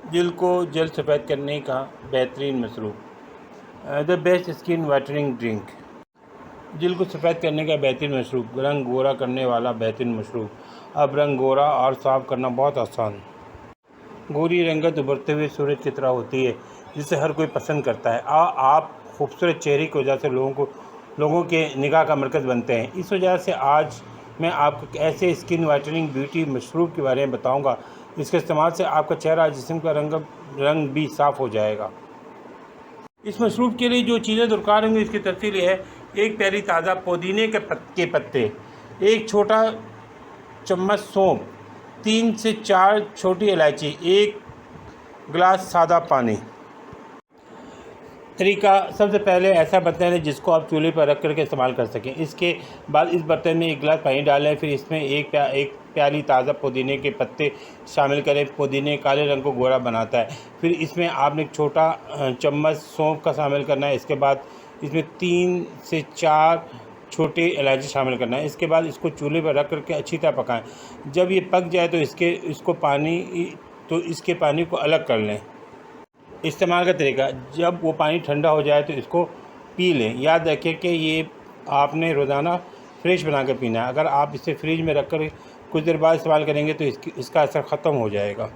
दिल को जल्द सफ़ेद करने का बेहतरीन मशरूब। The best skin whitening drink. दिल को सफ़ेद करने का बेहतरीन मशरूब, रंग गोरा करने वाला बेहतरीन मशरूब। अब रंग गोरा और साफ करना बहुत आसान। गोरी रंगत उभरते हुए सूरज की तरह होती है, जिसे हर कोई पसंद करता है। आप खूबसूरत चेहरे की वजह से लोगों के निगाह का मरकज़ बनते हैं। इस वजह से आज मैं आपको ऐसे स्किन वाइटनिंग ब्यूटी मशरूब के बारे में बताऊंगा, इसके इस्तेमाल से आपका चेहरा, जिस्म का रंग भी साफ़ हो जाएगा। इस मशरूब के लिए जो चीज़ें दरकार होंगी, इसकी तफसील है। एक प्याली ताज़ा पुदीने के पत्ते, एक छोटा चम्मच सौंफ, 3 से 4 छोटी इलायची, 1 गिलास सादा पानी। तरीका: सबसे पहले ऐसा बर्तन है जिसको आप चूल्हे पर रख करके इस्तेमाल कर सकें। इसके बाद इस बर्तन में 1 गिलास पानी डालें, फिर इसमें एक प्याली ताज़ा पुदीने के पत्ते शामिल करें। पुदीने काले रंग को गोरा बनाता है। फिर इसमें आपने एक छोटा चम्मच सौंफ का शामिल करना है। इसके बाद इसमें 3 से 4 छोटी इलायची शामिल करना है। इसके बाद इसको चूल्हे पर रख करके अच्छी तरह पकाएं। जब ये पक जाए तो इसके पानी को अलग कर लें। इस्तेमाल का तरीका: जब वो पानी ठंडा हो जाए तो इसको पी लें। याद रखें कि ये आपने रोज़ाना फ्रेश बना कर पीना है। अगर आप इसे फ्रिज में रख कर कुछ देर बाद इस्तेमाल करेंगे तो इसका असर ख़त्म हो जाएगा।